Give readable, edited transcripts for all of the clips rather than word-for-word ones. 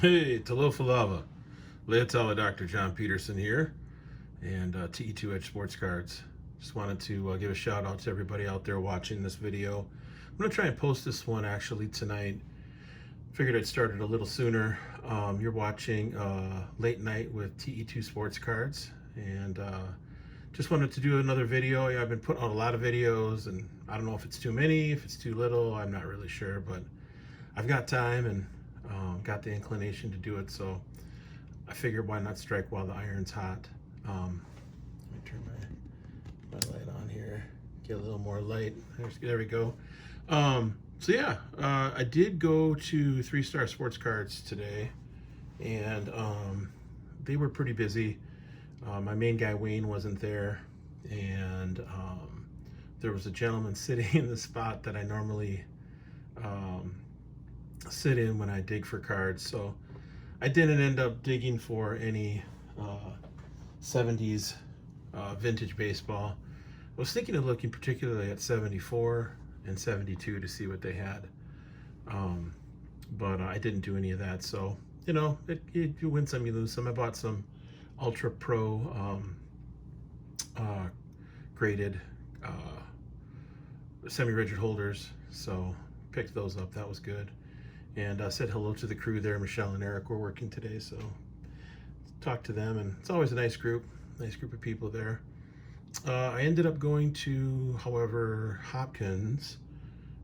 Hey, Talofa Lava. Leotella Dr. John Peterson here, and TE2 Sports Cards. Just wanted to give a shout out to everybody out there watching this video. I'm going to try and post this one actually tonight. Figured I'd start it a little sooner. You're watching Late Night with TE2 Sports Cards, and just wanted to do another video. I've been putting out a lot of videos, and I don't know if it's too many, if it's too little, I'm not really sure, but I've got time and got the inclination to do it, so I figured why not strike while the iron's hot. Let me turn my light on here, get a little more light. There we go. So yeah, I did go to 3-Star Sports Cards today, and they were pretty busy. My main guy Wayne wasn't there, and there was a gentleman sitting in the spot that I normally sit in when I dig for cards, so I didn't end up digging for any 70s vintage baseball. I was thinking of looking particularly at 74 and 72 to see what they had, but I didn't do any of that. So you know, you win some, you lose some. I bought some Ultra Pro graded semi-rigid holders, so picked those up. That was good. And said hello to the crew there. Michelle and Eric were working today, so talked to them, and it's always a nice group of people there. I ended up going to, however, Hopkins,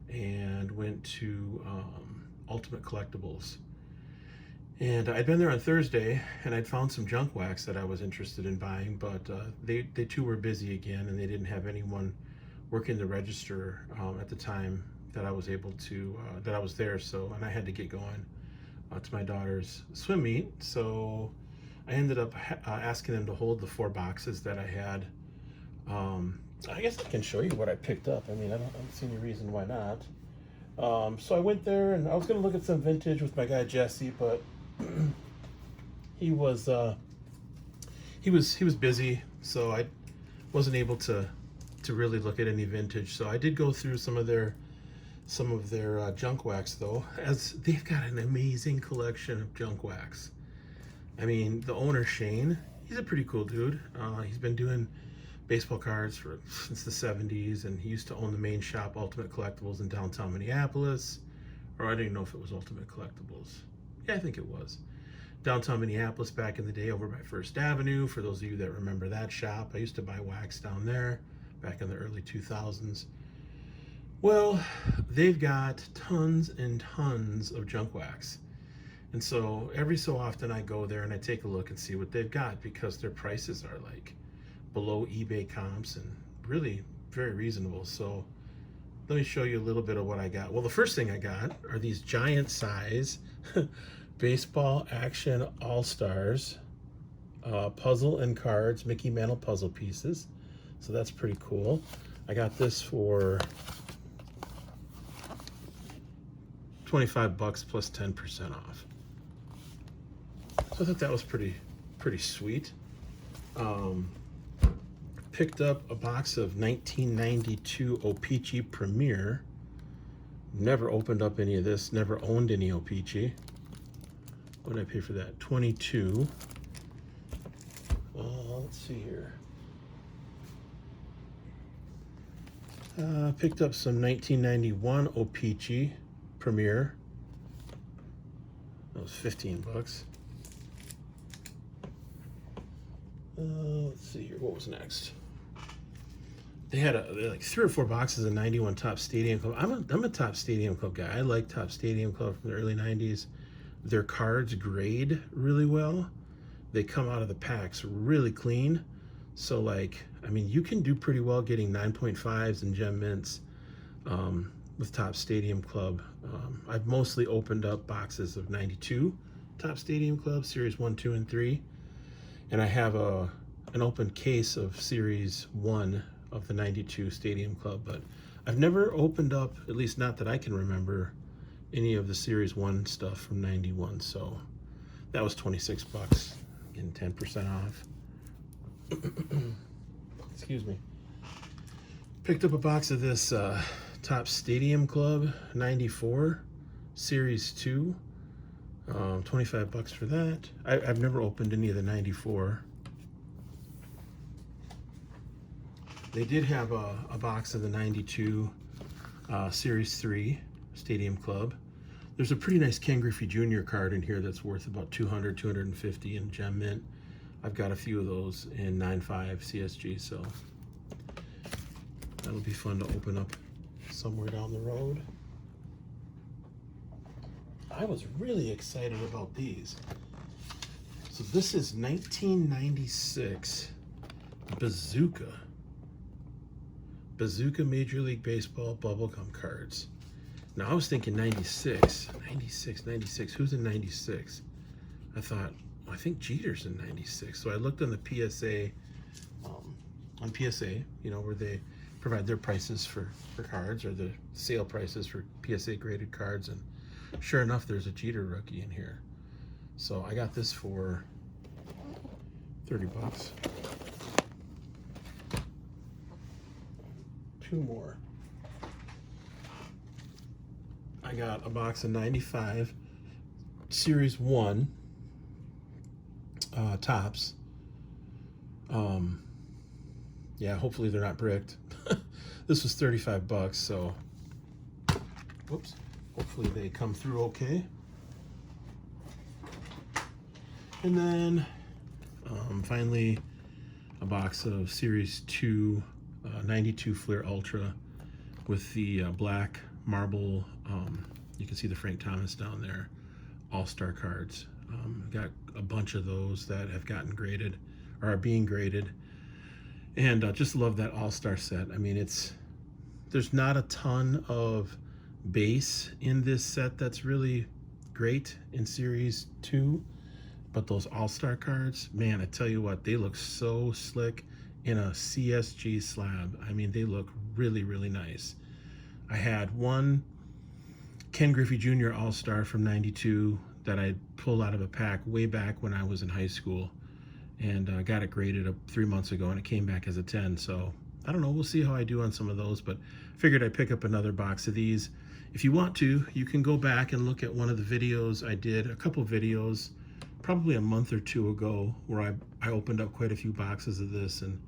and went to Ultimate Collectibles. And I'd been there on Thursday, and I'd found some junk wax that I was interested in buying, but they too were busy again, and they didn't have anyone working the register at the time that I was able to, that I was there. So, and I had to get going to my daughter's swim meet. So I ended up asking them to hold the 4 boxes that I had. I guess I can show you what I picked up. I mean, I don't see any reason why not. So I went there, and I was going to look at some vintage with my guy Jesse, but he was busy, so I wasn't able to really look at any vintage. So I did go through some of their junk wax, though, as they've got an amazing collection of junk wax. I mean, the owner, Shane, he's a pretty cool dude. He's been doing baseball cards since the 70s, and he used to own the main shop, Ultimate Collectibles, in downtown Minneapolis. Or I didn't know if it was Ultimate Collectibles. Yeah, I think it was. Downtown Minneapolis back in the day, over by First Avenue, for those of you that remember that shop. I used to buy wax down there back in the early 2000s. Well, they've got tons and tons of junk wax. And so every so often I go there and I take a look and see what they've got, because their prices are like below eBay comps and really very reasonable. So let me show you a little bit of what I got. Well, the first thing I got are these giant size baseball action all-stars puzzle and cards, Mickey Mantle puzzle pieces. So that's pretty cool. I got this for $25 plus 10% off. So I thought that was pretty sweet. Picked up a box of 1992 O-Pee-Chee Premier. Never opened up any of this, never owned any O-Pee-Chee. What did I pay for that? $22. Let's see here. Picked up some 1991 O-Pee-Chee Premier. That was $15. Let's see here. What was next? They had like 3 or 4 boxes of 91 Top Stadium Club. I'm a Top Stadium Club guy. I like Top Stadium Club from the early 90s. Their cards grade really well. They come out of the packs really clean. So like, I mean, you can do pretty well getting 9.5s and gem mints with Top Stadium Club. I've mostly opened up boxes of 92 Top Stadium Club, Series 1, 2, and 3. And I have an open case of Series 1 of the 92 Stadium Club, but I've never opened up, at least not that I can remember, any of the Series 1 stuff from 91. So that was $26, getting 10% off. Excuse me. Picked up a box of this Top Stadium Club 94 Series 2. $25 for that. I've never opened any of the 94. They did have a box of the 92 Series 3 Stadium Club. There's a pretty nice Ken Griffey Jr. card in here that's worth about $200, $250 in gem mint. I've got a few of those in 9.5 CSG, so that'll be fun to open up somewhere down the road. I was really excited about these. So this is 1996 Bazooka Major League Baseball bubblegum cards. Now I was thinking 96. Who's in 96? I thought, well, I think Jeter's in 96. So I looked on the PSA, on PSA, you know, where they provide their prices for cards, or the sale prices for PSA graded cards, and sure enough, there's a Jeter rookie in here. So I got this for $30. Two more. I got a box of 95 Series 1 tops. Yeah, hopefully they're not bricked. This was $35, so whoops. Hopefully they come through okay. And then finally a box of Series 2 92 Fleer Ultra with the black marble. You can see the Frank Thomas down there. All-Star cards. Got a bunch of those that have gotten graded or are being graded. And just love that All-Star set. I mean, there's not a ton of base in this set that's really great in Series 2, but those All-Star cards, man, I tell you what, they look so slick in a CSG slab. I mean, they look really, really nice. I had one Ken Griffey Jr. All-Star from 92 that I pulled out of a pack way back when I was in high school, and got it graded 3 months ago, and it came back as a 10. So I don't know, we'll see how I do on some of those, but figured I'd pick up another box of these. If you want to, you can go back and look at one of the videos I did, a couple videos, probably a month or two ago, where I opened up quite a few boxes of this, and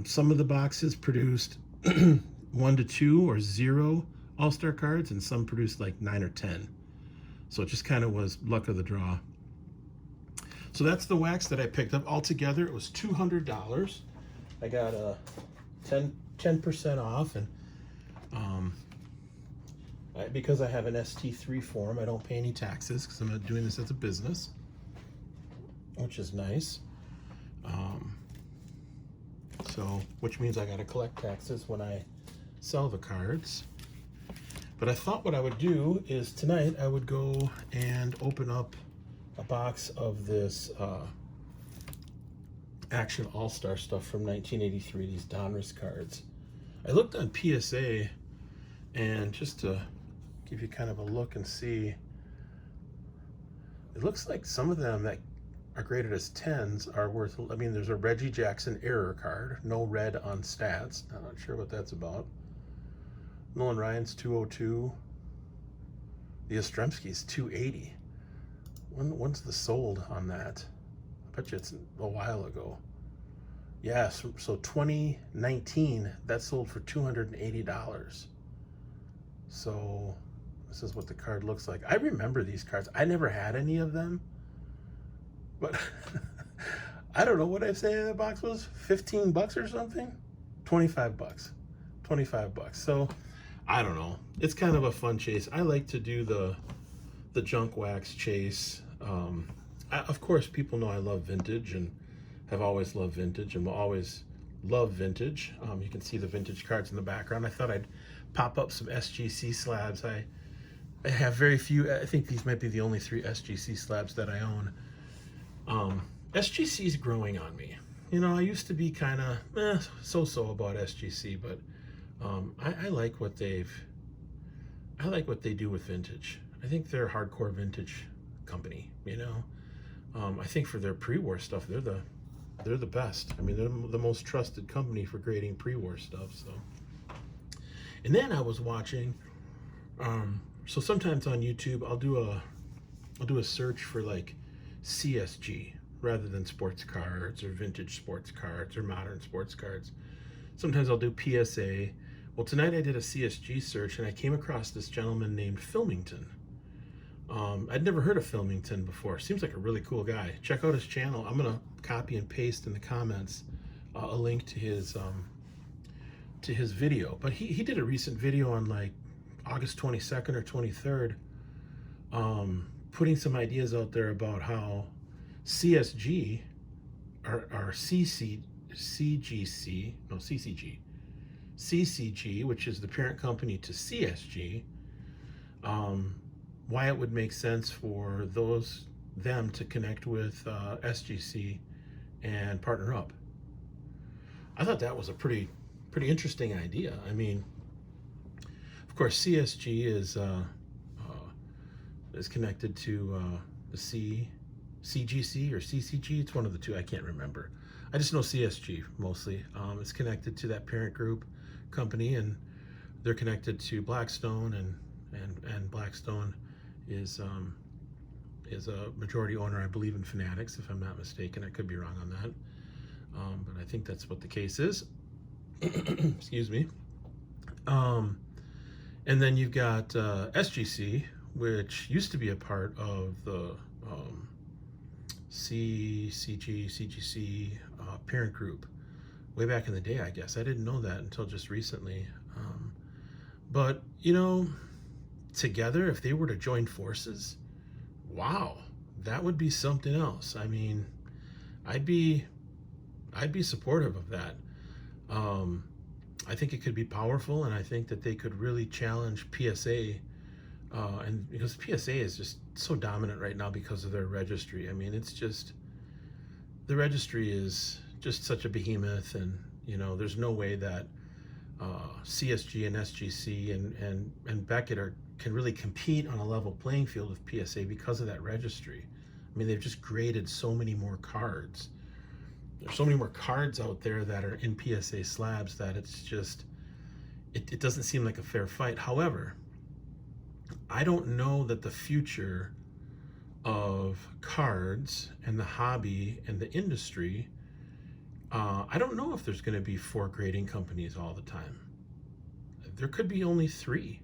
some of the boxes produced 1 to 2 or 0 All-Star cards, and some produced like 9 or 10. So it just kind of was luck of the draw. So that's the wax that I picked up. Altogether, it was $200. I got a 10% off, and because I have an ST3 form, I don't pay any taxes because I'm not doing this as a business, which is nice. So, which means I got to collect taxes when I sell the cards. But I thought what I would do is tonight I would go and open up a box of this Action All-Star stuff from 1983, these Donruss cards. I looked on PSA, and just to give you kind of a look and see, it looks like some of them that are graded as 10s are worth, I mean, there's a Reggie Jackson error card, no red on stats. I'm not sure what that's about. Nolan Ryan's 202. The Yastrzemski's 280. When's the sold on that? I bet you it's a while ago. Yeah, so 2019, that sold for $280. So this is what the card looks like. I remember these cards. I never had any of them, but I don't know what I say the box was, $15 or something? 25 bucks. 25 bucks. So I don't know. It's kind of a fun chase. I like to do the junk wax chase. Of course, people know I love vintage and have always loved vintage and will always love vintage. You can see the vintage cards in the background. I thought I'd pop up some SGC slabs. I have very few. I think these might be the only 3 SGC slabs that I own. SGC's growing on me. You know, I used to be kind of so-so about SGC, but I like what they do with vintage. I think they're a hardcore vintage company, you know. I think for their pre-war stuff, they're the best. I mean, they're the most trusted company for grading pre-war stuff. So, and then I was watching. So sometimes on YouTube, I'll do a I'll do a search for like CSG rather than sports cards or vintage sports cards or modern sports cards. Sometimes I'll do PSA. Well, tonight I did a CSG search and I came across this gentleman named Filmington. I'd never heard of Filmington before. Seems like a really cool guy. Check out his channel. I'm gonna copy and paste in the comments a link to his video. But he did a recent video on like August 22nd or 23rd, putting some ideas out there about how CSG or CCG, which is the parent company to CSG, why it would make sense for them to connect with SGC and partner up. I thought that was a pretty interesting idea. I mean, of course, CSG is connected to the CGC or CCG. It's one of the two. I can't remember. I just know CSG mostly. It's connected to that parent group company, and they're connected to Blackstone, and Blackstone is a majority owner, I believe, in Fanatics, if I'm not mistaken. I could be wrong on that, but I think that's what the case is. Excuse me. And then you've got SGC, which used to be a part of the CGC parent group way back in the day, I guess. I didn't know that until just recently. But, you know, together, if they were to join forces, wow, that would be something else. I mean, I'd be supportive of that. I think it could be powerful, and I think that they could really challenge PSA, and because PSA is just so dominant right now because of their registry. I mean, it's just, the registry is just such a behemoth, and you know, there's no way that CSG and SGC and Beckett can really compete on a level playing field with PSA because of that registry. I mean, they've just graded so many more cards. There's so many more cards out there that are in PSA slabs that it's just, it doesn't seem like a fair fight. However, I don't know that the future of cards and the hobby and the industry, I don't know if there's going to be 4 grading companies all the time. There could be only 3.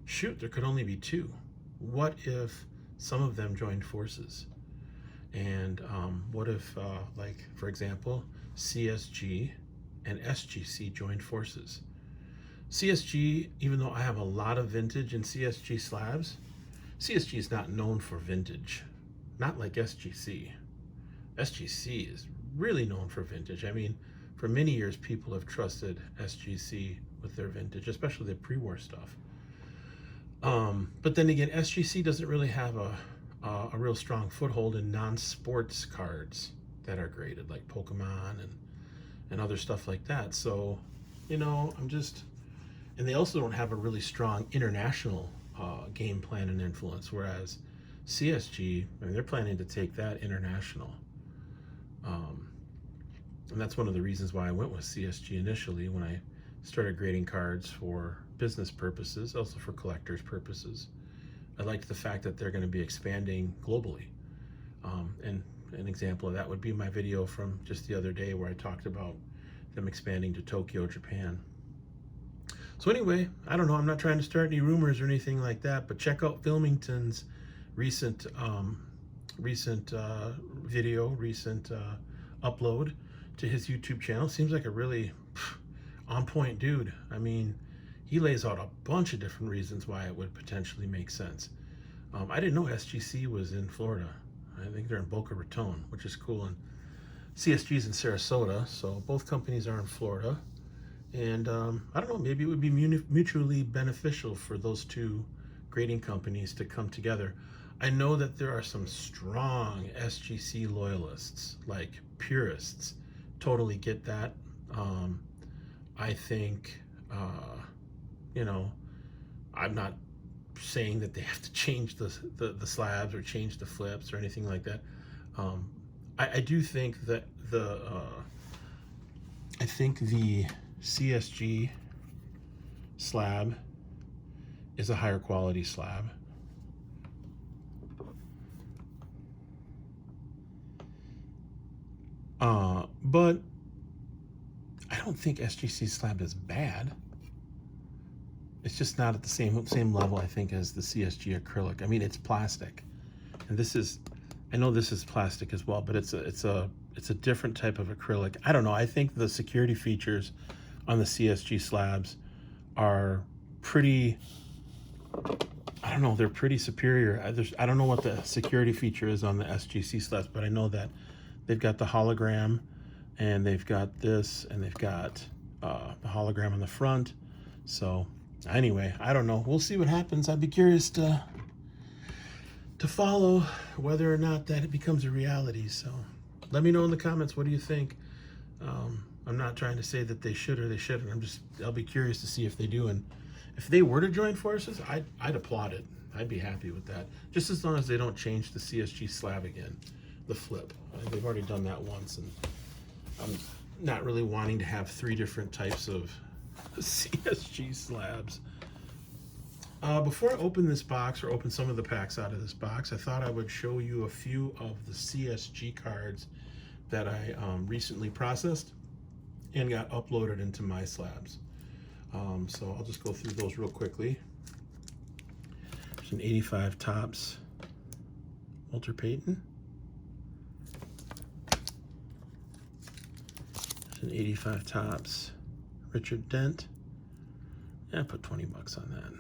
Shoot, there could only be 2. What if some of them joined forces? And what if, like, for example, CSG and SGC joined forces? CSG, even though I have a lot of vintage in CSG slabs, CSG is not known for vintage, not like SGC. SGC is really known for vintage. I mean, for many years, people have trusted SGC with their vintage, especially the pre-war stuff. But then again, SGC doesn't really have a real strong foothold in non-sports cards that are graded, like Pokemon and other stuff like that. So, you know, and they also don't have a really strong international game plan and influence, whereas CSG, I mean, they're planning to take that international. And that's one of the reasons why I went with CSG initially when I started grading cards for business purposes, also for collectors purposes. I liked the fact that they're going to be expanding globally. And an example of that would be my video from just the other day where I talked about them expanding to Tokyo, Japan. So anyway, I don't know, I'm not trying to start any rumors or anything like that, but check out Filmington's recent upload to his YouTube channel. Seems like a really on point dude. I mean, he lays out a bunch of different reasons why it would potentially make sense. I didn't know SGC was in Florida. I think they're in Boca Raton, which is cool. And CSG's in Sarasota, so both companies are in Florida. And I don't know, maybe it would be mutually beneficial for those 2 grading companies to come together. I know that there are some strong SGC loyalists, like purists, totally get that. I think, you know, I'm not saying that they have to change the slabs or change the flips or anything like that. I do think that I think the CSG slab is a higher quality slab. But I don't think SGC slab is bad. It's just not at the same level, I think, as the CSG acrylic. I mean, it's plastic, and this is, I know this is plastic as well, but it's a different type of acrylic. I don't know. I think the security features on the CSG slabs are pretty, I don't know, they're pretty superior. I don't know what the security feature is on the SGC slabs, but I know that they've got the hologram, and they've got this, and they've got the hologram on the front. So anyway, I don't know. We'll see what happens. I'd be curious to follow whether or not that it becomes a reality. So let me know in the comments, what do you think? I'm not trying to say that they should or they shouldn't. I'll be curious to see if they do. And if they were to join forces, I'd applaud it. I'd be happy with that. Just as long as they don't change the CSG slab again, the flip. They've already done that once, and I'm not really wanting to have 3 different types of CSG slabs. Before I open this box, or open some of the packs out of this box, I thought I would show you a few of the CSG cards that I recently processed and got uploaded into my slabs. So I'll just go through those real quickly. There's an 85 Topps Walter Payton. There's an 85 Topps Richard Dent. Yeah, I put 20 bucks on that.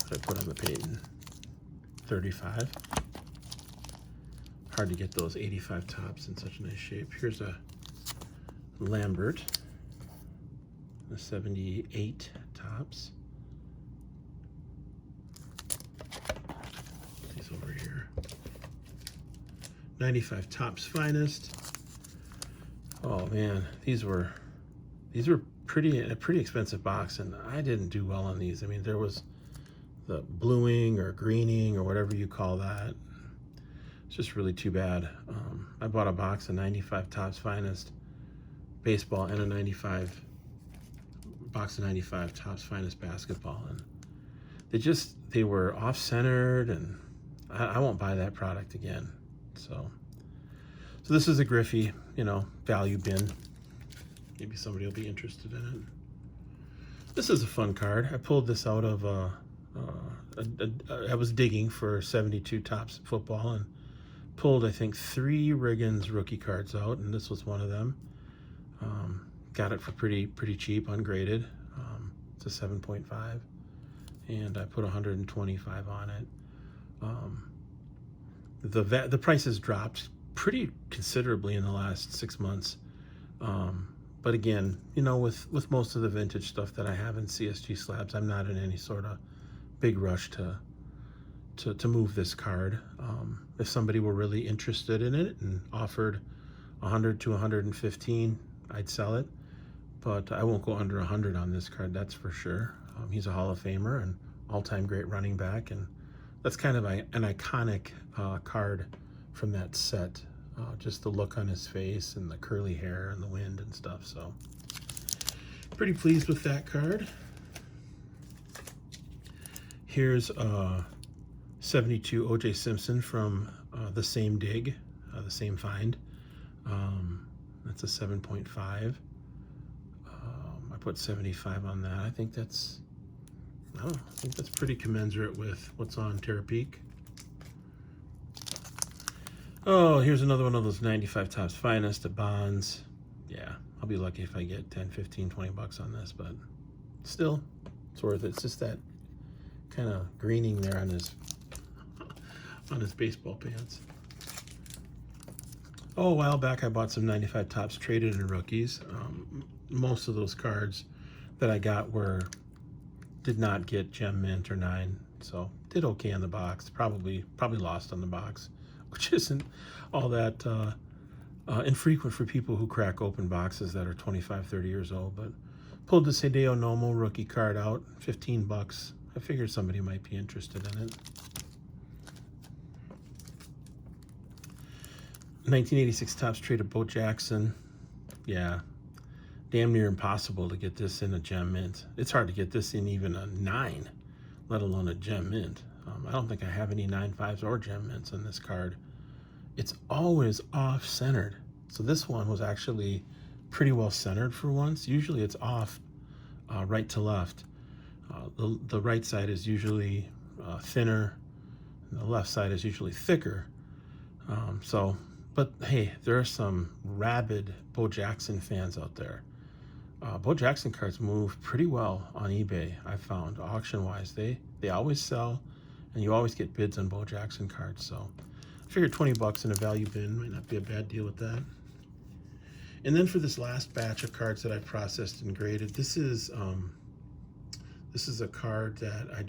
What I put on the Payton? 35. Hard to get those 85 Topps in such a nice shape. Here's a Lambert, the 78 Topps. These over here. 95 Topps Finest. Oh man, these were a pretty expensive box, and I didn't do well on these. I mean, there was the bluing or greening or whatever you call that. It's just really too bad. I bought a box of 95 Topps Finest baseball and a box of 95 Topps Finest basketball, and they were off-centered, and I won't buy that product again. So this is a Griffey, value bin. Maybe somebody will be interested in it. This is a fun card. I pulled this out of I was digging for 72 Topps football and pulled, I think, 3 Riggins rookie cards out, and this was one of them. Got it for pretty cheap, ungraded. It's a 7.5, and I put 125 on it. The price has dropped pretty considerably in the last 6 months. But again, with most of the vintage stuff that I have in CSG slabs, I'm not in any sort of big rush to move this card. If somebody were really interested in it and offered 100 to 115, I'd sell it, but I won't go under 100 on this card, that's for sure. He's a Hall of Famer and all-time great running back, and that's kind of an iconic card from that set. Just the look on his face and the curly hair and the wind and stuff. So pretty pleased with that card. Here's 72 O.J. Simpson from the same dig, the same find. That's a 7.5. I put 75 on that. I think that's pretty commensurate with what's on Terapeak. Oh, here's another one of those 95 Topps Finest at Bonds. Yeah, I'll be lucky if I get 10, 15, 20 bucks on this, but still, it's worth it. It's just that kind of greening there on his baseball pants. Oh, a while back I bought some 95 Topps traded in rookies. Most of those cards that I got did not get gem mint or 9, so did okay on the box. Probably lost on the box, which isn't all that infrequent for people who crack open boxes that are 25, 30 years old. But pulled the Hideo Nomo rookie card out, 15 bucks. I figured somebody might be interested in it. 1986 Topps traded Bo Jackson. Yeah, damn near impossible to get this in a gem mint. It's hard to get this in even a 9, let alone a gem mint. I don't think I have any 9.5s or gem mints on this card. it's always off-centered. So this one was actually pretty well centered for once. Usually it's off right to left. The right side is usually thinner, and the left side is usually thicker. But hey, there are some rabid Bo Jackson fans out there. Bo Jackson cards move pretty well on eBay, I found, auction-wise. They always sell, and you always get bids on Bo Jackson cards. So I figured 20 bucks in a value bin might not be a bad deal with that. And then for this last batch of cards that I processed and graded, this is a card that I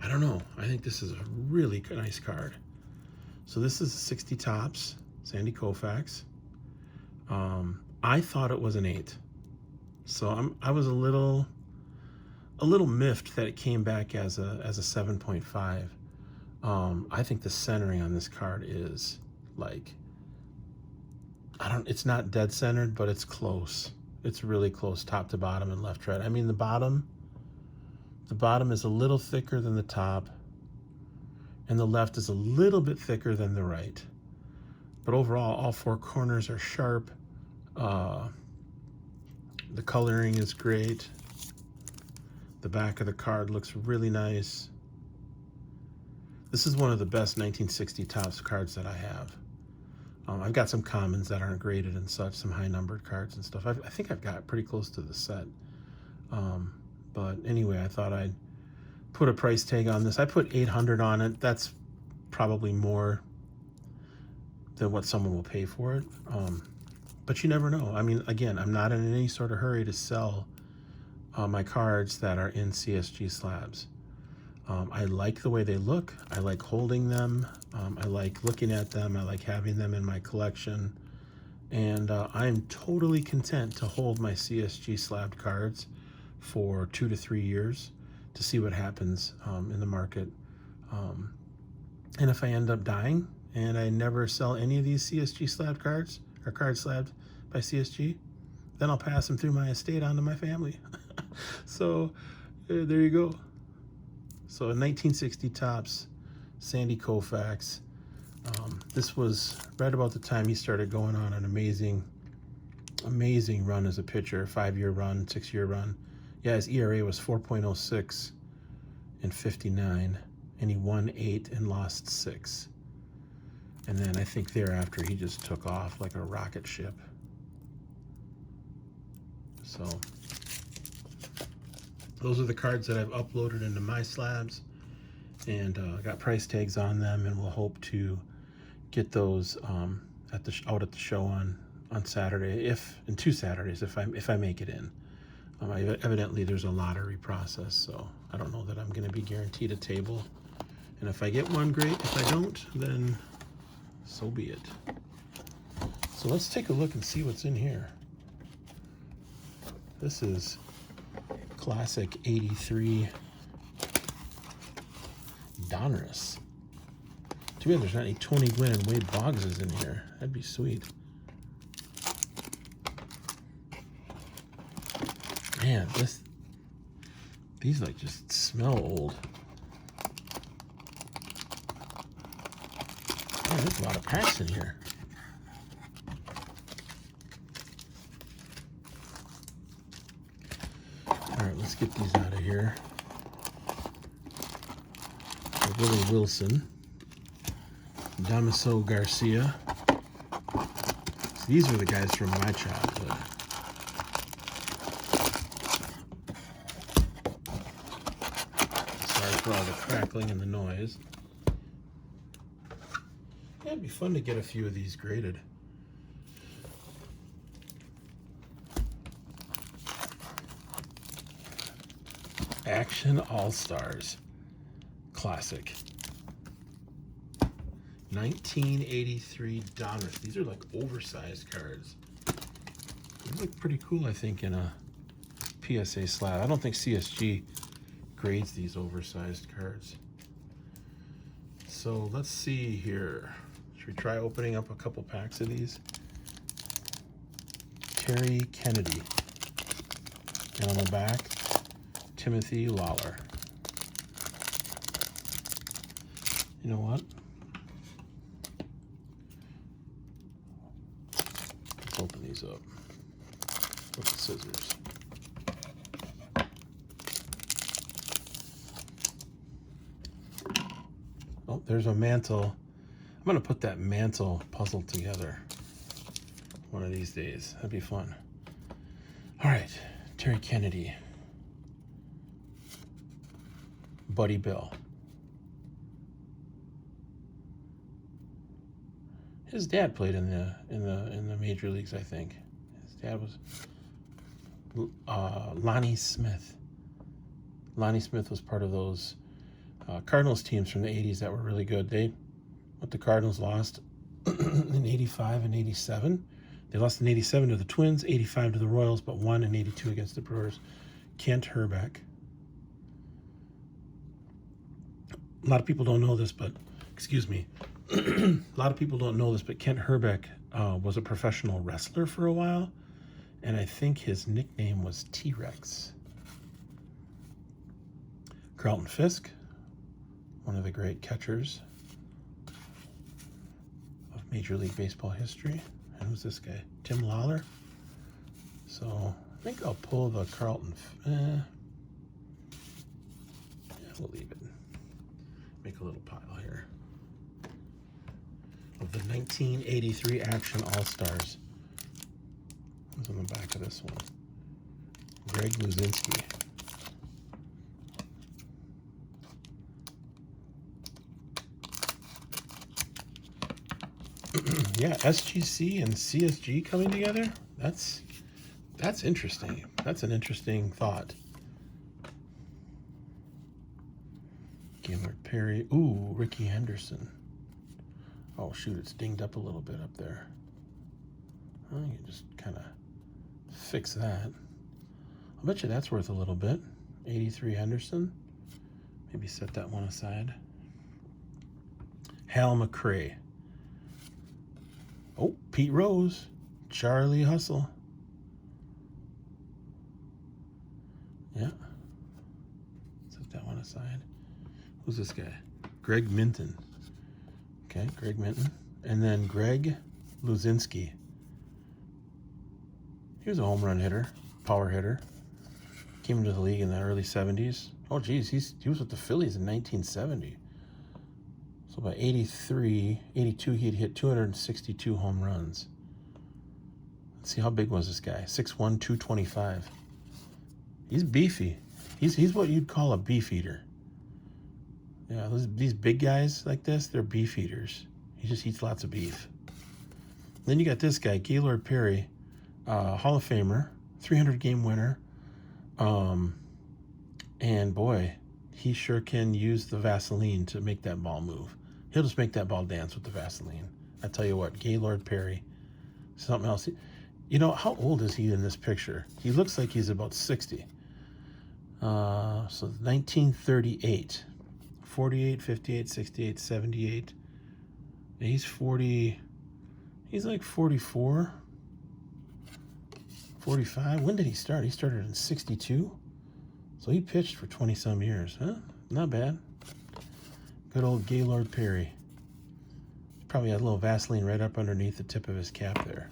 don't know. I think this is a really nice card. So this is a 60 tops, Sandy Koufax. I thought it was an 8. So I was a little miffed that it came back as a 7.5. I think the centering on this card is like, it's not dead centered, but it's close. It's really close, top to bottom and left to right. I mean, the bottom is a little thicker than the top, and the left is a little bit thicker than the right. But overall, all 4 corners are sharp. The coloring is great. The back of the card looks really nice. This is one of the best 1960 Topps cards that I have. I've got some commons that aren't graded and such, some high numbered cards and stuff. I think I've got pretty close to the set. But anyway, I thought I'd put a price tag on this. I put 800 on it. That's probably more than what someone will pay for it. But you never know. I mean, again, I'm not in any sort of hurry to sell my cards that are in CSG slabs. I like the way they look. I like holding them. I like looking at them. I like having them in my collection. And I'm totally content to hold my CSG slabbed cards for 2 to 3 years to see what happens in the market. And if I end up dying and I never sell any of these CSG slabbed cards, or cards slabbed by CSG, then I'll pass them through my estate onto my family. So there you go. So a 1960 Topps Sandy Koufax. This was right about the time he started going on an amazing run as a pitcher. 5-year run, 6-year run. Yeah, his ERA was 4.06 in 59, and he won 8 and lost 6. And then I think thereafter he just took off like a rocket ship. So those are the cards that I've uploaded into my slabs, and got price tags on them, and we'll hope to get those out at the show on Saturday, in 2 Saturdays, if I make it in. Evidently there's a lottery process, so I don't know that I'm going to be guaranteed a table. And if I get one, great. If I don't, then so be it. So let's take a look and see what's in here. This is classic 83 Donruss. Too bad there's not any Tony Gwynn and Wade Boggses in here. That'd be sweet. Man, these like just smell old. Man, there's a lot of packs in here. Alright, let's get these out of here. Willie Wilson. Damaso Garcia. So these are the guys from my childhood. Sorry for all the crackling and the noise. Yeah, it'd be fun to get a few of these graded. Action All-Stars. Classic. 1983 Donruss. These are like oversized cards. They look pretty cool, I think, in a PSA slab. I don't think CSG grades these oversized cards. So let's see here. Should we try opening up a couple packs of these? Terry Kennedy. And on the back, Timothy Lawler. You know what? Let's open these up with the scissors. Oh, there's a mantle. I'm going to put that mantle puzzle together one of these days. That'd be fun. All right, Terry Kennedy. Buddy Bill. His dad played in the major leagues, I think. His dad was Lonnie Smith. Lonnie Smith was part of those Cardinals teams from the 80s that were really good. The Cardinals lost in 85 and 87. They lost in 87 to the Twins, 85 to the Royals, but won in 82 against the Brewers. Kent Herbeck. A lot of people don't know this, but, excuse me. A lot of people don't know this, but Kent Herbeck was a professional wrestler for a while, and I think his nickname was T-Rex. Carlton Fisk, one of the great catchers of Major League Baseball history. And who's this guy? Tim Lawler. So I think I'll pull the Carlton. Yeah, we'll leave it. Make a little pile here of the 1983 Action All-Stars. What's on the back of this one? Greg Luzinski. Yeah, SGC and CSG coming together. That's interesting. That's an interesting thought. Gaylord Perry. Ooh, Ricky Henderson. Oh shoot, it's dinged up a little bit up there. Well, you can just kind of fix that. I'll bet you that's worth a little bit. 83 Henderson. Maybe set that one aside. Hal McRae. Oh, Pete Rose. Charlie Hustle. Yeah. Set that one aside. Who's this guy? Greg Minton. Okay, Greg Minton. And then Greg Luzinski. He was a home run hitter, power hitter. Came into the league in the early 70s. Oh, geez, he was with the Phillies in 1970. So by 83, 82, he'd hit 262 home runs. Let's see, how big was this guy? 6'1", 225. He's beefy. He's what you'd call a beef eater. Yeah, these big guys like this, they're beef eaters. He just eats lots of beef. Then you got this guy, Gaylord Perry, Hall of Famer, 300-game winner. And boy, he sure can use the Vaseline to make that ball move. He'll just make that ball dance with the Vaseline. I tell you what, Gaylord Perry, something else. You know, how old is he in this picture? He looks like he's about 60. So 1938. 48, 58, 68, 78. He's 40. He's like 44, 45. When did he start? He started in 62. So he pitched for 20-some years. Huh? Not bad. Good old Gaylord Perry. Probably had a little Vaseline right up underneath the tip of his cap there.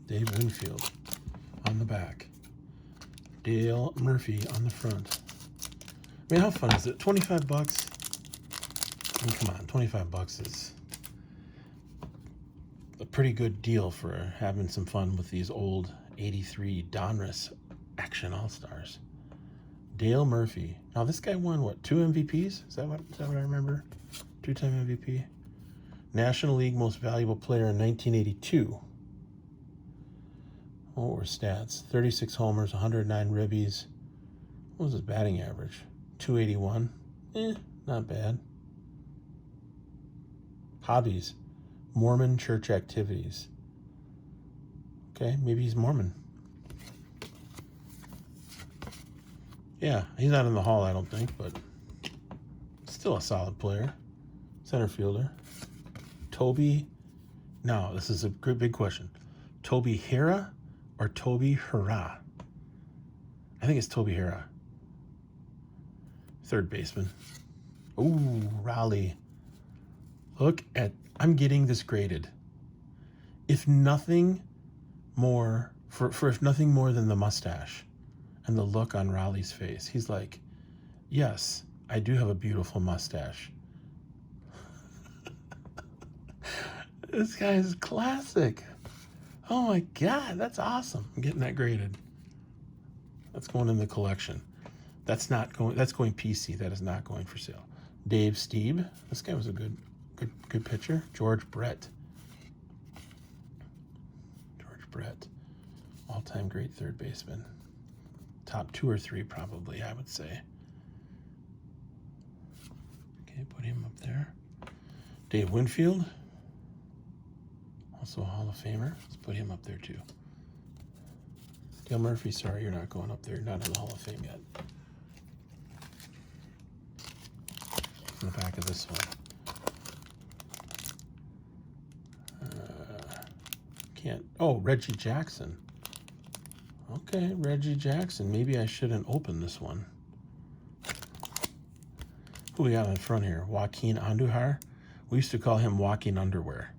Dave Winfield on the back. Dale Murphy on the front. I mean, how fun is it? 25 bucks? I mean, come on, 25 bucks is a pretty good deal for having some fun with these old 83 Donruss Action All-Stars. Dale Murphy. Now, this guy won, what, 2 MVPs? Is that what I remember? 2-time MVP. National League Most Valuable Player in 1982. What were stats? 36 homers, 109 ribbies. What was his batting average? 281. Not bad. Hobbies. Mormon church activities. Okay, maybe he's Mormon. Yeah, he's not in the Hall, I don't think, but still a solid player. Center fielder. Toby. Now, this is a good big question. Toby Hera or Toby Hurrah? I think it's Toby Hera. Third baseman. Ooh, Raleigh. Look at, I'm getting this graded. If nothing more, for if nothing more than the mustache and the look on Raleigh's face. He's like, yes, I do have a beautiful mustache. This guy is classic. Oh my God, that's awesome. I'm getting that graded. That's going in the collection. That's going PC. That is not going for sale. Dave Stieb. This guy was a good pitcher. George Brett. All-time great third baseman. Top 2 or 3 probably, I would say. Okay, put him up there. Dave Winfield. Also a Hall of Famer. Let's put him up there too. Dale Murphy, sorry, you're not going up there. You're not in the Hall of Fame yet. In the back of this one. Can't. Oh, Reggie Jackson. Okay, Reggie Jackson. Maybe I shouldn't open this one. Who we got in front here? Joaquin Andujar. We used to call him Walking Underwear.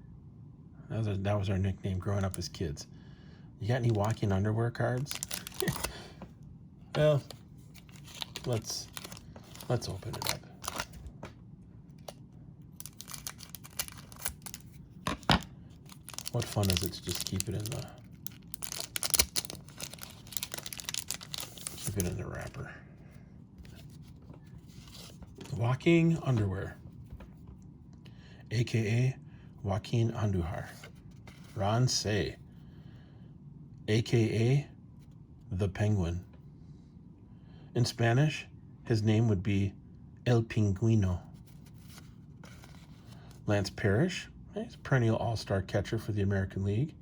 That was our nickname growing up as kids. You got any Walking Underwear cards? Well, let's open it up. What fun is it to just keep it in the wrapper. Walking Underwear, aka Joaquin Andujar. Ron Say, aka the Penguin. In Spanish, his name would be El Pingüino. Lance Parrish, he's a perennial all-star catcher for the American League.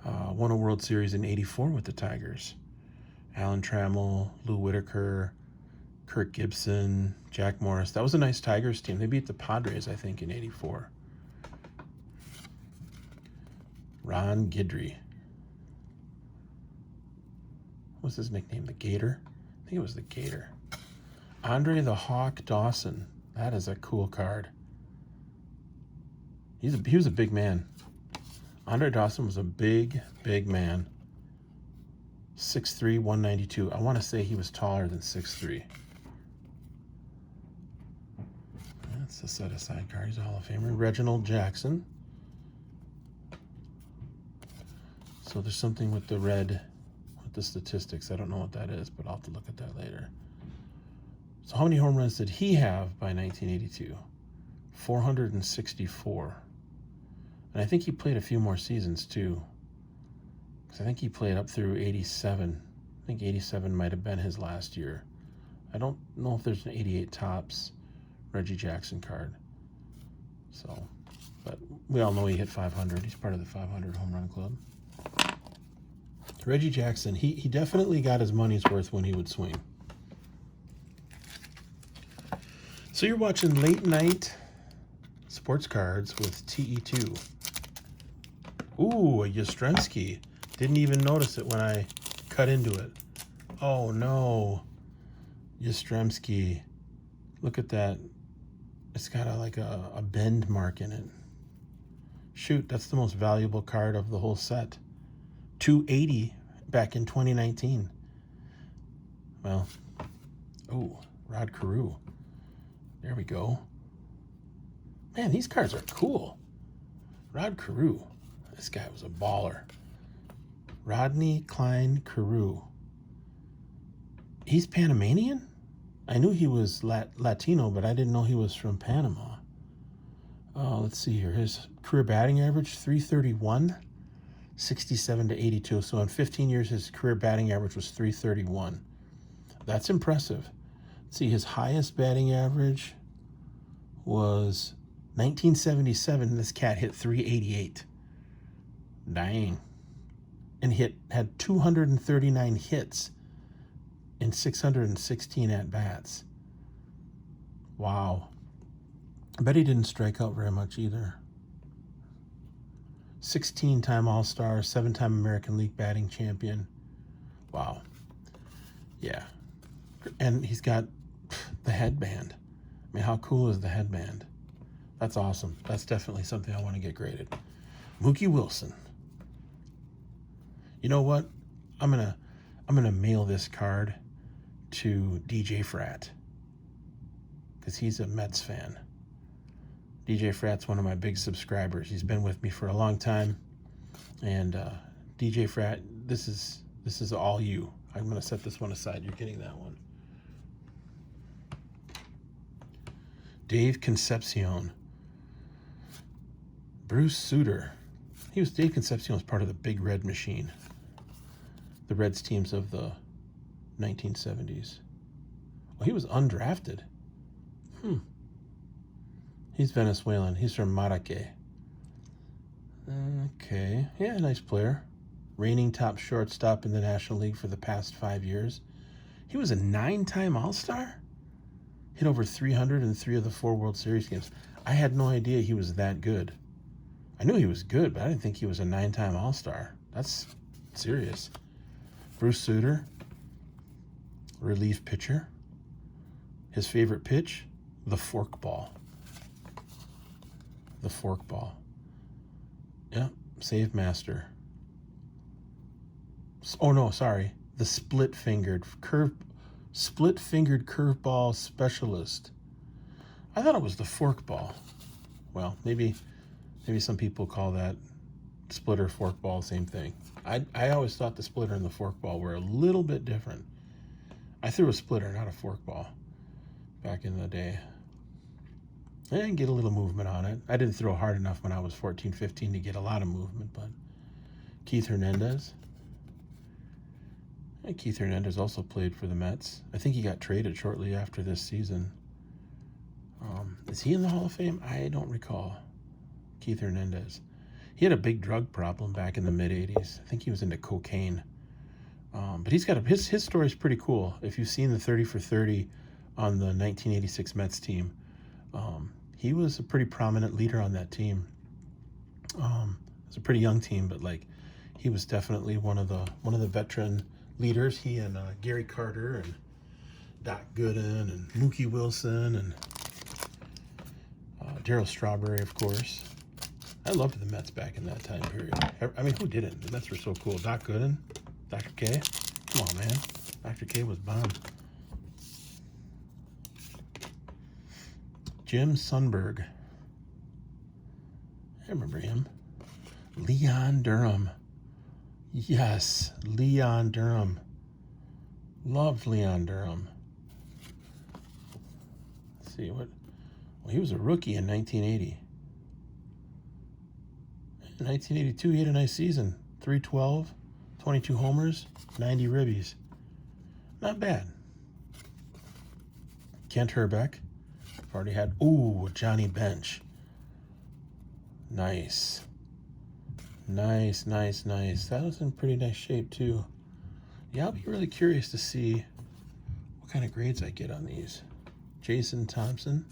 Won a World Series in '84 with the Tigers. Alan Trammell, Lou Whitaker, Kirk Gibson, Jack Morris. That was a nice Tigers team. They beat the Padres, I think, in '84. Ron Guidry. What's his nickname? The Gator? I think it was the Gator. Andre the Hawk Dawson. That is a cool card. He was a big man. Andre Dawson was a big man. 6'3", 192. I want to say he was taller than 6'3". That's a set-aside card. He's a Hall of Famer. Reginald Jackson. So there's something with the red, with the statistics. I don't know what that is, but I'll have to look at that later. So how many home runs did he have by 1982? 464. And I think he played a few more seasons too. Because I think he played up through 87. I think 87 might have been his last year. I don't know if there's an 88 Topps Reggie Jackson card. So, but we all know he hit 500. He's part of the 500 home run club. Reggie Jackson, he definitely got his money's worth when he would swing. So you're watching Late Night Sports Cards with TE2. Ooh, a Yastrzemski. Didn't even notice it when I cut into it. Oh no. Yastrzemski. Look at that. It's got a bend mark in it. Shoot, that's the most valuable card of the whole set. 280 back in 2019. Well, oh, Rod Carew. There we go. Man, these cards are cool. Rod Carew. This guy was a baller. Rodney Klein Carew. He's Panamanian? I knew he was Latino, but I didn't know he was from Panama. Let's see here. His career batting average, 331, 67 to 82. So in 15 years, his career batting average was 331. That's impressive. Let's see, his highest batting average was 1977. This cat hit 388. Dang. And had 239 hits in 616 at-bats. Wow. I bet he didn't strike out very much either. 16-time All-Star, 7-time American League batting champion. Wow. Yeah. And he's got the headband. I mean, how cool is the headband? That's awesome. That's definitely something I want to get graded. Mookie Wilson. You know what? I'm gonna mail this card to DJ Frat because he's a Mets fan. DJ Frat's one of my big subscribers. He's been with me for a long time, and DJ Frat, this is all you. I'm gonna set this one aside. You're getting that one. Dave Concepcion. Bruce Sutter. Dave Concepcion was part of the Big Red Machine, the Reds teams of the 1970s. Well, he was undrafted. He's Venezuelan. He's from Maracay. Okay. Yeah, nice player. Reigning top shortstop in the National League for the past 5 years. He was a 9-time All-Star? Hit over 300 in 3 of the 4 World Series games. I had no idea he was that good. I knew he was good, but I didn't think he was a 9-time All-Star. That's serious. Bruce Sutter, relief pitcher. His favorite pitch, the forkball. The forkball. Yeah, save master. Oh no, sorry. The split-fingered curveball specialist. I thought it was the forkball. Well, maybe some people call that splitter, forkball, same thing. I always thought the splitter and the forkball were a little bit different. I threw a splitter, not a forkball, back in the day. I didn't get a little movement on it. I didn't throw hard enough when I was 14, 15 to get a lot of movement, but Keith Hernandez. And Keith Hernandez also played for the Mets. I think he got traded shortly after this season. Is he in the Hall of Fame? I don't recall. Keith Hernandez. He had a big drug problem back in the mid-'80s. I think he was into cocaine. But he's got his story is pretty cool. If you've seen the 30 for 30 on the 1986 Mets team, he was a pretty prominent leader on that team. It was a pretty young team, but like he was definitely one of the veteran leaders. He and Gary Carter and Doc Gooden and Mookie Wilson and Darryl Strawberry, of course. I loved the Mets back in that time period. I mean, who didn't? The Mets were so cool. Doc Gooden, Dr. K. Come on, man. Dr. K was bomb. Jim Sundberg. I remember him. Leon Durham. Yes, Leon Durham. Loved Leon Durham. Let's see what. Well, he was a rookie in 1980. In 1982, he had a nice season. 312, 22 homers, 90 ribbies. Not bad. Kent Herbeck. I've already had. Ooh, Johnny Bench. Nice. Nice. That was in pretty nice shape, too. Yeah, I'll be really curious to see what kind of grades I get on these. Jason Thompson.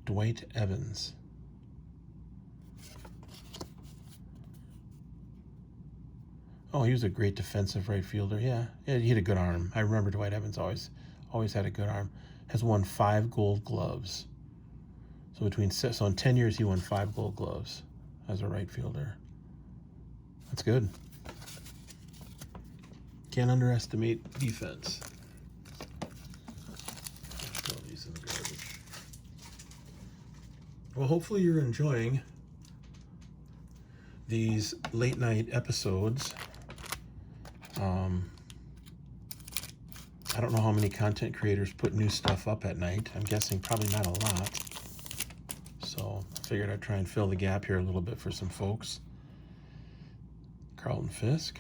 Dwight Evans. Oh, he was a great defensive right fielder. Yeah, he had a good arm. I remember Dwight Evans always had a good arm. Has won 5 Gold Gloves. So in 10 years, he won 5 Gold Gloves as a right fielder. That's good. Can't underestimate defense. Throw these in the garbage. Well, hopefully you're enjoying these late night episodes. I don't know how many content creators put new stuff up at night. I'm guessing probably not a lot. So I figured I'd try and fill the gap here a little bit for some folks. Carlton Fisk.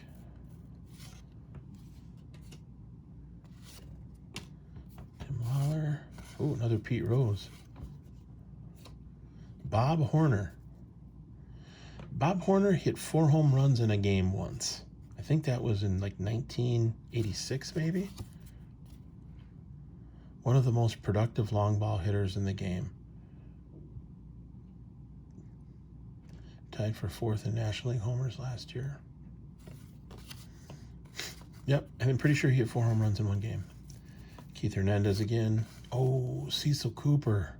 Tim Lawler. Oh, another Pete Rose. Bob Horner. Bob Horner hit 4 home runs in a game once. I think that was in like 1986, maybe. One of the most productive long ball hitters in the game. Tied for 4th in National League homers last year. Yep, and I'm pretty sure he hit 4 home runs in one game. Keith Hernandez again. Oh, Cecil Cooper.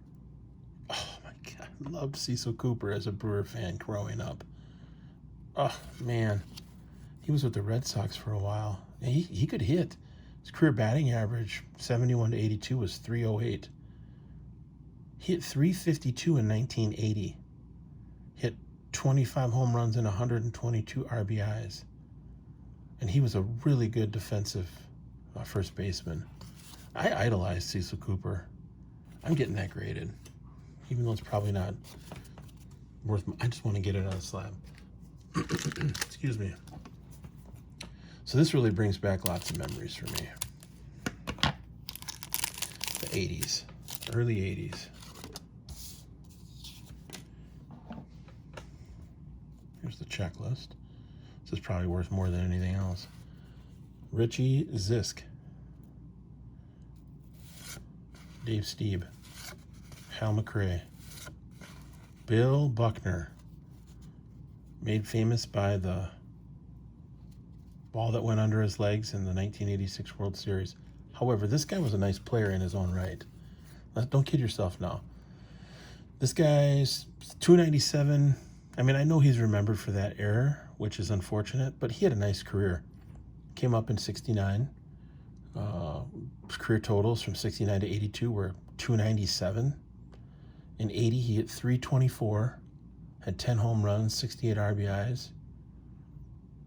Loved Cecil Cooper as a Brewer fan growing up. Oh, man. He was with the Red Sox for a while. And he could hit. His career batting average, 71 to 82, was 308. He hit 352 in 1980. Hit 25 home runs and 122 RBIs. And he was a really good defensive first baseman. I idolized Cecil Cooper. I'm getting that graded, even though it's probably not worth. I just want to get it on a slab. Excuse me. So this really brings back lots of memories for me. The 80s, early 80s. Here's the checklist. This is probably worth more than anything else. Richie Zisk. Dave Stieb. Hal McRae. Bill Buckner. Made famous by the ball that went under his legs in the 1986 World Series. However, this guy was a nice player in his own right. Don't kid yourself now. This guy's 297. I mean, I know he's remembered for that error, which is unfortunate, but he had a nice career. Came up in 69. His career totals from 69 to 82 were 297. In 80, he hit 324, had 10 home runs, 68 RBIs.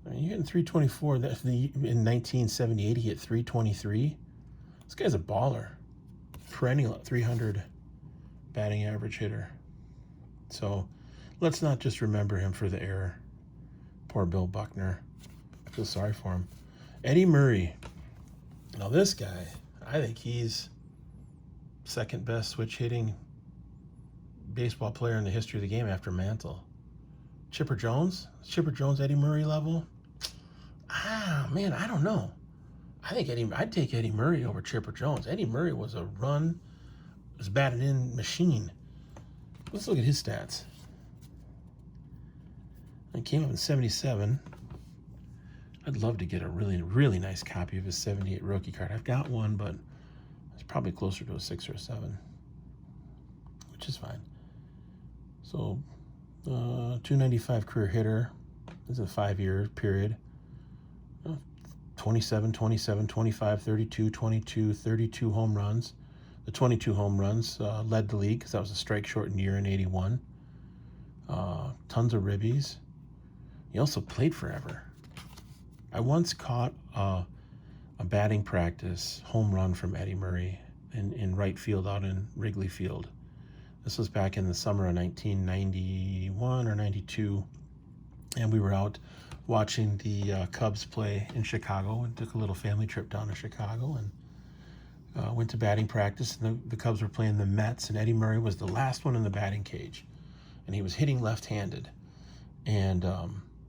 I mean, you're hitting 324. In 1978, he hit 323. This guy's a baller. Perennial 300 batting average hitter. So let's not just remember him for the error. Poor Bill Buckner. I feel sorry for him. Eddie Murray. Now this guy, I think he's second best switch hitting baseball player in the history of the game after Mantle. Chipper Jones? Chipper Jones, Eddie Murray level? Man, I don't know. I'd take Eddie Murray over Chipper Jones. Eddie Murray was batted in machine. Let's look at his stats. He came up in 77. I'd love to get a really, really nice copy of his 78 rookie card. I've got one, but it's probably closer to a 6 or a 7, which is fine. So, 295 career hitter. This is a 5-year period. 27, 27, 25, 32, 22, 32 home runs. The 22 home runs led the league because that was a strike-shortened year in 81. Tons of ribbies. He also played forever. I once caught a batting practice home run from Eddie Murray in right field out in Wrigley Field. This was back in the summer of 1991 or 92, and we were out watching the Cubs play in Chicago and took a little family trip down to Chicago and went to batting practice. And the Cubs were playing the Mets, and Eddie Murray was the last one in the batting cage, and he was hitting left-handed. And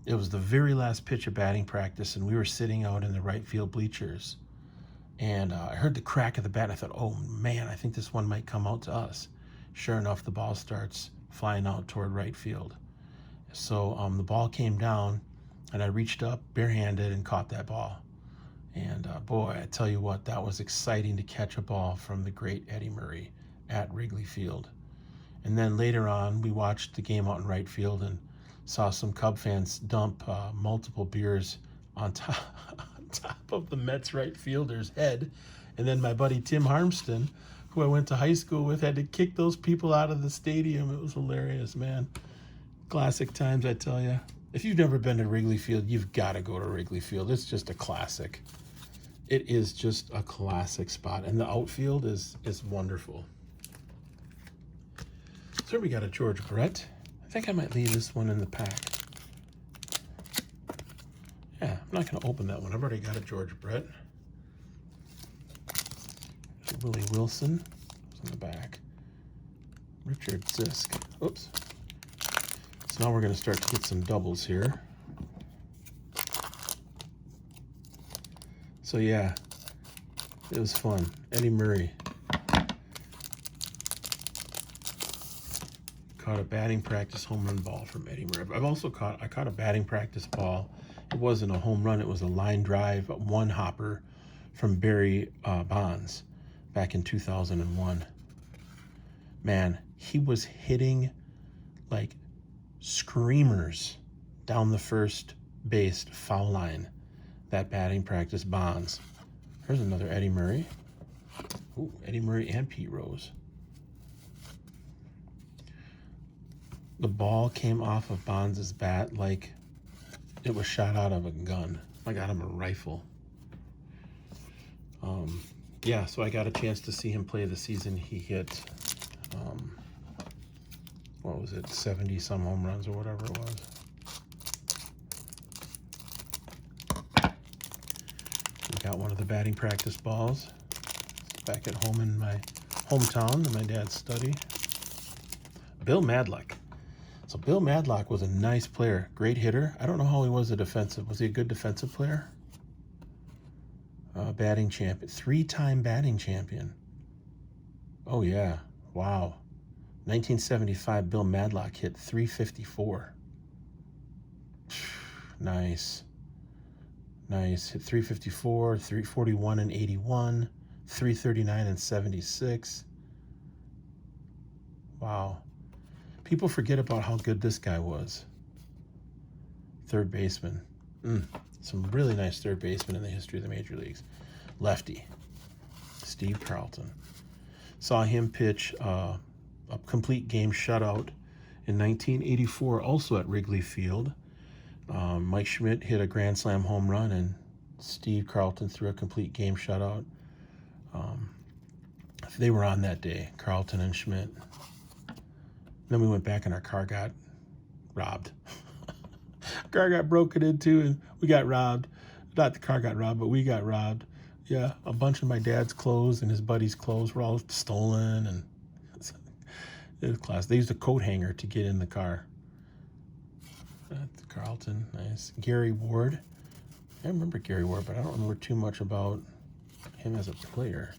it was the very last pitch of batting practice, and we were sitting out in the right field bleachers. And I heard the crack of the bat, and I thought, oh man, I think this one might come out to us. Sure enough, the ball starts flying out toward right field. So the ball came down, and I reached up barehanded and caught that ball. And boy, I tell you what, that was exciting to catch a ball from the great Eddie Murray at Wrigley Field. And then later on, we watched the game out in right field and saw some Cub fans dump multiple beers on top of the Mets right fielder's head. And then my buddy Tim Harmston, who I went to high school with, had to kick those people out of the stadium. It was hilarious, man. Classic times, I tell you. If you've never been to Wrigley Field, you've got to go to Wrigley Field. It's just a classic. It is just a classic spot. And the outfield is wonderful. So we got a George Brett. I think I might leave this one in the pack. Yeah, I'm not going to open that one. I've already got a George Brett. There's Willie Wilson. It's in the back. Richard Zisk. Oops. So now we're going to start to get some doubles here. So yeah, it was fun. Eddie Murray. Caught a batting practice home run ball from Eddie Murray. I've also caught a batting practice ball. It wasn't a home run. It was a line drive, one hopper from Barry Bonds back in 2001. Man, he was hitting like screamers down the first base foul line. That batting practice Bonds. Here's another Eddie Murray. Ooh, Eddie Murray and Pete Rose. The ball came off of Bonds' bat like it was shot out of a gun. I got him a rifle. Yeah, so I got a chance to see him play the season. He hit, what was it, 70 some home runs or whatever it was. We got one of the batting practice balls back at home in my hometown in my dad's study. Bill Madlock. So Bill Madlock was a nice player, great hitter. I don't know how he was a defensive. Was he a good defensive player? Batting champion, 3-time batting champion. Oh yeah, wow. 1975, Bill Madlock hit 354. Nice. Nice. Hit 354, 341 and 81, 339 and 76. Wow. People forget about how good this guy was. Third baseman. Some really nice third basemen in the history of the major leagues. Lefty, Steve Carlton. Saw him pitch a complete game shutout in 1984, also at Wrigley Field. Mike Schmidt hit a grand slam home run, and Steve Carlton threw a complete game shutout. They were on that day, Carlton and Schmidt. Then we went back and our car got robbed. Car got broken into and we got robbed. Not the car got robbed, but we got robbed. Yeah, a bunch of my dad's clothes and his buddy's clothes were all stolen, and it was class. They used a coat hanger to get in the car. That's Carlton, nice. Gary Ward. I remember Gary Ward, but I don't remember too much about him as a player.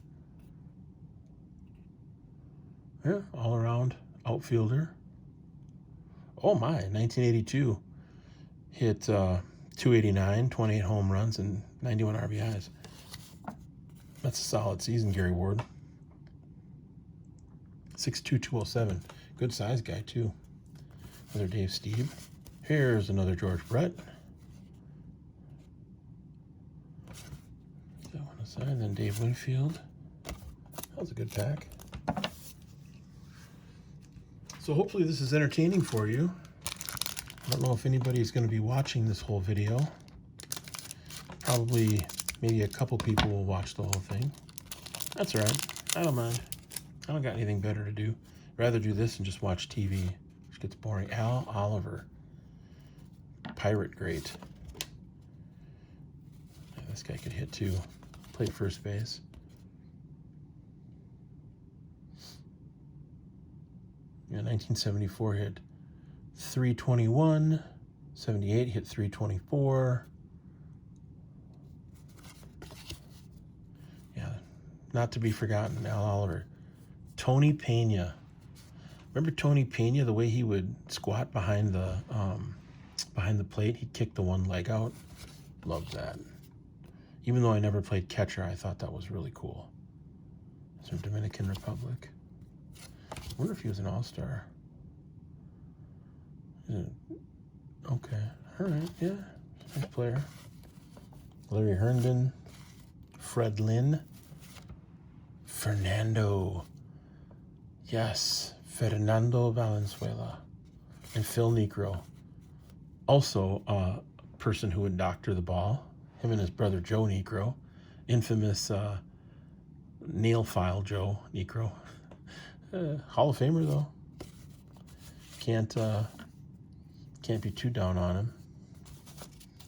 Yeah, all around outfielder. Oh my, 1982. Hit 289, 28 home runs, and 91 RBIs. That's a solid season, Gary Ward. 6'2", 207. Good size guy, too. Another Dave Steve. Here's another George Brett. That one aside. Then Dave Winfield. That was a good pack. So hopefully this is entertaining for you. I don't know if anybody's going to be watching this whole video. Probably maybe a couple people will watch the whole thing. That's all right. I don't mind. I don't got anything better to do. Rather do this and just watch TV, which gets boring. Al Oliver. Pirate great. Yeah, this guy could hit too. Played first base. Yeah, 1974 hit 321. 78 hit 324. Yeah, not to be forgotten, Al Oliver. Tony Pena. Remember Tony Pena, the way he would squat behind the plate? He'd kick the one leg out. Loved that. Even though I never played catcher, I thought that was really cool. He's from Dominican Republic. I wonder if he was an all-star. Okay, all right, yeah, nice player. Larry Herndon, Fred Lynn, Fernando, yes, Fernando Valenzuela, and Phil Niekro. Also a person who would doctor the ball, him and his brother Joe Niekro, infamous nail file Joe Niekro. Hall of Famer though. Can't be too down on him.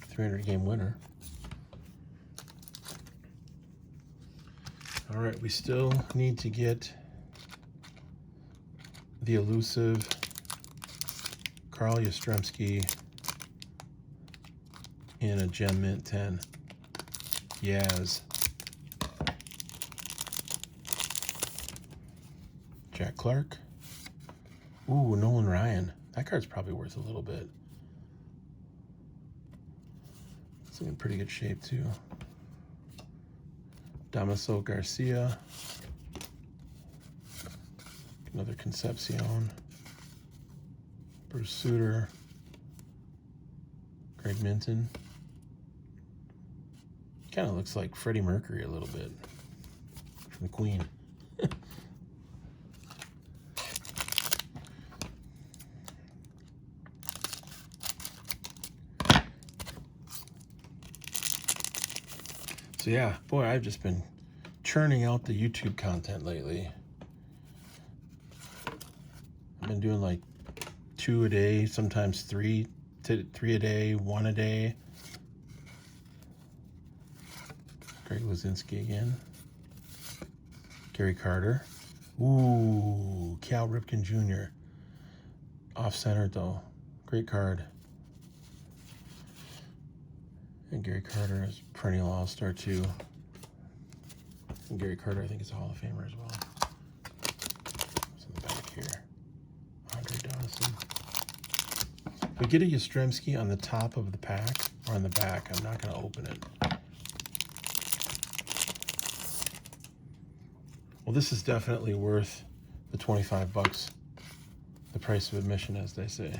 300 game winner. All right, we still need to get the elusive Carl Yastrzemski in a Gem Mint 10. Yaz. Jack Clark. Ooh, Nolan Ryan. That card's probably worth a little bit. It's in pretty good shape, too. Damaso Garcia. Another Concepcion. Bruce Sutter, Greg Minton. Kind of looks like Freddie Mercury a little bit from Queen. So yeah, boy, I've just been churning out the YouTube content lately. I've been doing like 2 a day, sometimes 3 a day, 1 a day. Greg Lazinski again. Gary Carter. Ooh, Cal Ripken Jr. Off-center though. Great card. And Gary Carter is perennial all-star too. And Gary Carter, I think, is a Hall of Famer as well. It's in the back here. Andre Dawson. If we get a Yastrzemski on the top of the pack or on the back, I'm not going to open it. Well, this is definitely worth the 25 bucks. The price of admission, as they say.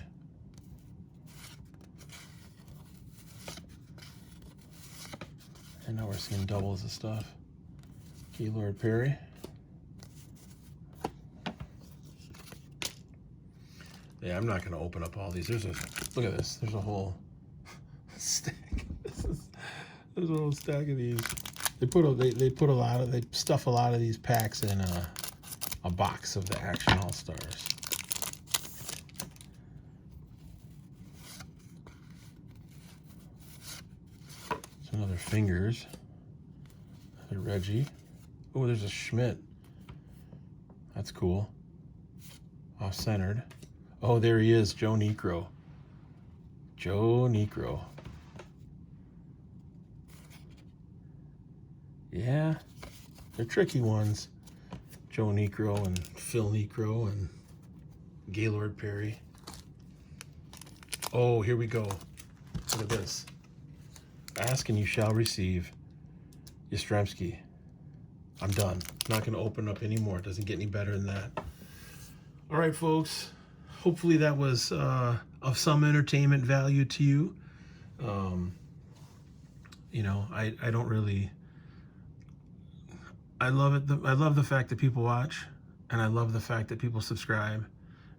And now we're seeing doubles of stuff. Gaylord Perry. Yeah, I'm not going to open up all these. Look at this. There's a whole stack. There's a whole stack of these. They stuff a lot of these packs in a box of the Action All Stars. Another Fingers, another Reggie. Oh, there's a Schmidt. That's cool. Off-centered. Oh, there he is, Joe Niekro. Joe Niekro. Yeah, they're tricky ones. Joe Niekro and Phil Niekro and Gaylord Perry. Oh, here we go. Look at this. Ask and you shall receive. Yastrzemski. I'm done. Not going to open up anymore. It doesn't get any better than that. All right, folks. Hopefully that was of some entertainment value to you. You know, I don't really... I love it. I love the fact that people watch, and I love the fact that people subscribe,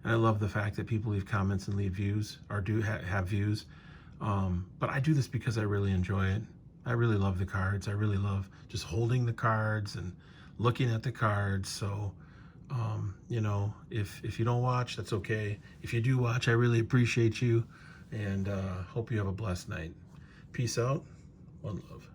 and I love the fact that people leave comments and leave views, or do have views. But I do this because I really enjoy it. I really love the cards. I really love just holding the cards and looking at the cards. So, you know, if you don't watch, that's okay. If you do watch, I really appreciate you, and hope you have a blessed night. Peace out. One love.